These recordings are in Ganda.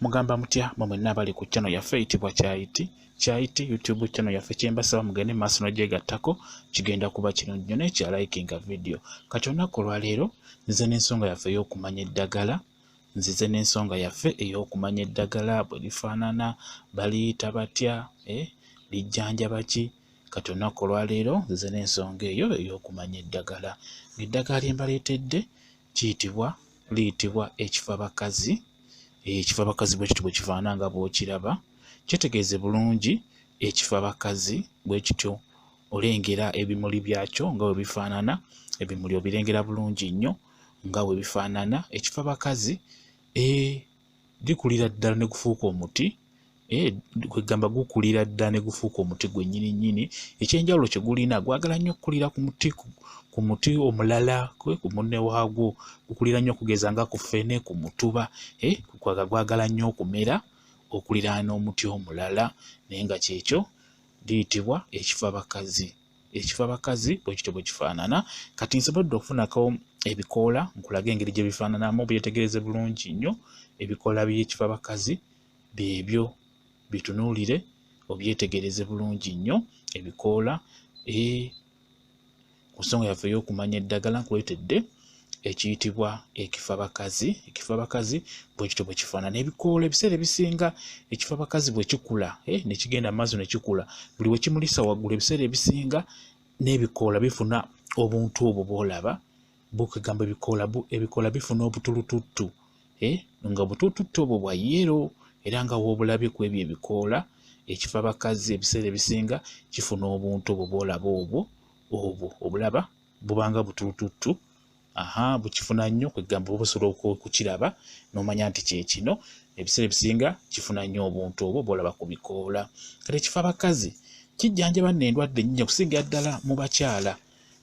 Mugamba mutya mmwe nabali ku channel yaffe eyitibwa Kyayiti YouTube channel yaffe kyembasaba mugende maaso n'ogyegattako kigenda kuba kirungi nnyo nekya likinga video. Kati olunaku olwaleero nzize n'ensonga yaffe ey'okumanya eddagala. Nzize n'ensonga yaffe ey'okumanya eddagala bwe lifaanana, baliyita batya, lijjanjaba ki. Kati olunaku olwaleero nzize n'ensonga eyo ey'okumanya eddagala. Eddagala lye mbaleetedde liyitibwa Ekifabakazi. Ekifabakazi Bwekiti Bwekifanana nga bw'okiraba. Kyetegeeze bulungi Ekifabakazi Bwekityo olengera ebimuli byakyo nga bwe bifaanana. Ebimuli obirengera bulungi nnyo nga bwe bifaanana. Ekifabakazi likulira ddala ne gufuuka omuti. Kwegamba gukulira ddala ne gufuuka omuti gwennyini nnyini. Ekyenjawulo kye gulina gwagala nnyo okukulira ku muti omulala, ku munne waagwo. Gukulira nnyo okugeza nga ku ffene, ku mutuba. Gwagala nnyo okumera okuliraana n'omuti omulala, naye nga kyekyo liyitibwa Ekifabakazi. Ekifabakazi Bwekityo Bwekifaanana. Kati nsobodde okufunako ebikoola nkulage engeri gye bifaananamu, byetegereze bulungi nnyo. Ebikoola by'Ekifabakazi byebyo, bitunuulire obyetegereze bulungi nnyo ebikoola. Ku nsonga yaffe ey'okumanya eddagala nkuleetedde ekiyitibwa Ekifabakazi. Ekifabakazi Bwekityo Bwekifaanana. Ebikoola ebiseera ebisinga Ekifabakazi bwe kikula ne kigenda mu maaso ne kikula, buli we kimulisa waggulu ebiseera ebisinga n'ebikoola bifuna obuntu obwo bw'olaba. Bukegamba ebikoola bifuna obutulututtu, nga obutulututtu obwo bwa yero, era nga woobulabye ku ebyo ebikoola. Ekifabakazi ebiseera ebisinga kifuna obuntu obwo bw'olaba obwo obulaba bubanga butulututtu. Bukifuna nnyo, kwegamba oba osobola okukiraba n'omanya nti kye kino. Ebiseera ebisinga kifuna nnyo obuntu obwo bw'olaba ku bikoola. Kati Ekifabakazi kijjanjaba n'endwadde nnyingi okusingira ddala mu bakyala.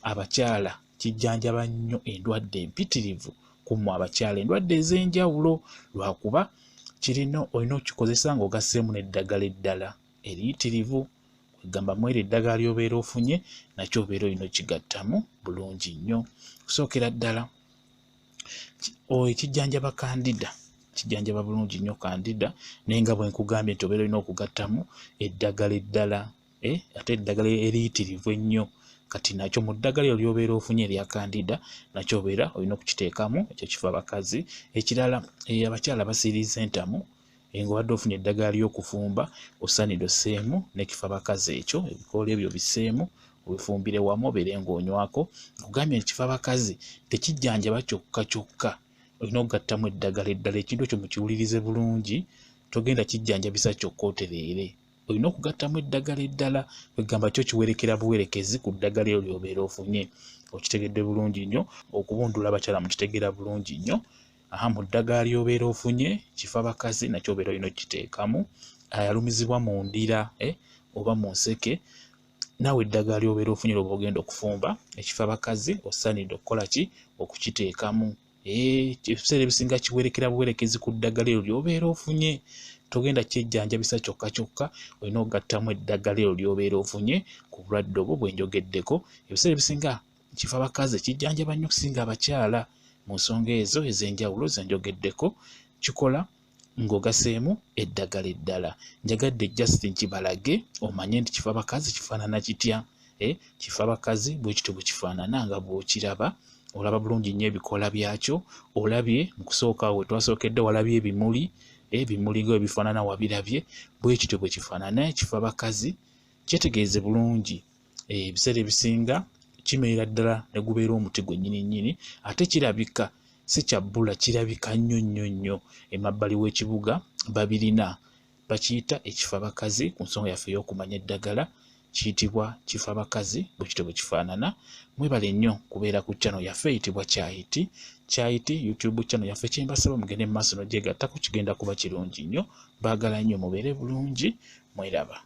Abakyala kijjanjaba nnyo endwadde empitirivu ku mmwe abakyala, endwadde ez'enjawulo, lwakuba olina okukikozesa ng'ogasseemu n'eddagala eddala eriyitirivu. Kwegamba mwero eddagala ly'obeera ofunye nakyo obeera olina okigattamu bulungi nnyo. Okusookera ddala ekijjanjaba Kandida, kijjanjaba bulungi nnyo Kandida, naye nga bwe nkugambye nti obeera olina okugattamu eddagala eddala, ate eddagala eriyitirivu ennyo. Kati nakyo mu ddagala eryo ly'obeera ofunye erya Kandida nakyo obeera olina okukiteekamu ekyo Ekifabakazi. Ekirala abakyala basiiriza entamu, ng'obadde ofunye eddagala ly'okufumba osaanidde osseemu n'Ekifabakazi ekyo, ebikoola ebyo bisseemu obifumbire wamu obeere ng'onywako. Nkugambye nti Ekifabakazi tekijjanjaba kyokka kyokka, olina okugattamu eddagala eddala. Ekintu ekyo mukiwulirize bulungi, togenda kijjanjabisa kyokka otereere, olina okugattamu eddagala eddala. Kwegamba kyo kiwerekera buwerekezi ku ddagala eryo ly'obeera ofunye. Okitegedde bulungi nnyo, okubundula abakyala mukitegeera bulungi nnyo. Mu ddagala ly'obeera ofunye Ekifabakazi nakyo obeera olina okiteekamu. Ayalumizibwa mu ndira oba mu nseke, naawe eddagala ly'obeera ofunye lw'oba ogenda okufumba Ekifabakazi osaanidde okukola ki? Okukiteekamu. Ebiseera ebisinga kiwerekera buwerekezi ku ddagala eryo ly'obeera ofunye. Togenda kyejjanjabisa kyokka kyokka, olina okugattamu eddagala eryo ly'obeera ofunye ku bulwadde obwo bwe njogeddeko. Ebiseera ebisinga Ekifabakazi kijjanjaba nnyo okusinga abakyala mu nsonga ezo ez'enjawulo ze njogeddeko. Kikola ng'ogaseemu eddagala eddala. Njagadde just nkibalage omanye nti Ekifabakazi kifaanana kitya. Ekifabakazi Bwekityo Bwekifaanana nga bw'okiraba. Olaba bulungi nnyo ebikoola byakyo. Olabye mu kusooka we twasookedde walabye ebimuli. Ebimuli nga ebifaanana wabirabye. Bwekityo Bwekifaanana. Ekifabakazi kyetegeeze bulungi. Ebiseera ebisinga kimerera ddala ne gubeera omuti gwennyini nnyini, ate kirabika si kyabbula, kirabika nnyo nnyo nnyo. Emabbali w'ekibuga babirina, bakiyita Ekifabakazi. Ku nsonga yaffe ey'okumanya eddagala kiyitibwa Ekifabakazi Bwekityo Bwekifaanana. Mwebale nnyo kubeera ku channel yaffe eyitibwa Kyayiti YouTube channel yaffe. Kyembasaba mugende mu maaso n'ogyegattako, kigenda kuba kirungi nnyo. Baagala nnyo mubeere bulungi, mweraba.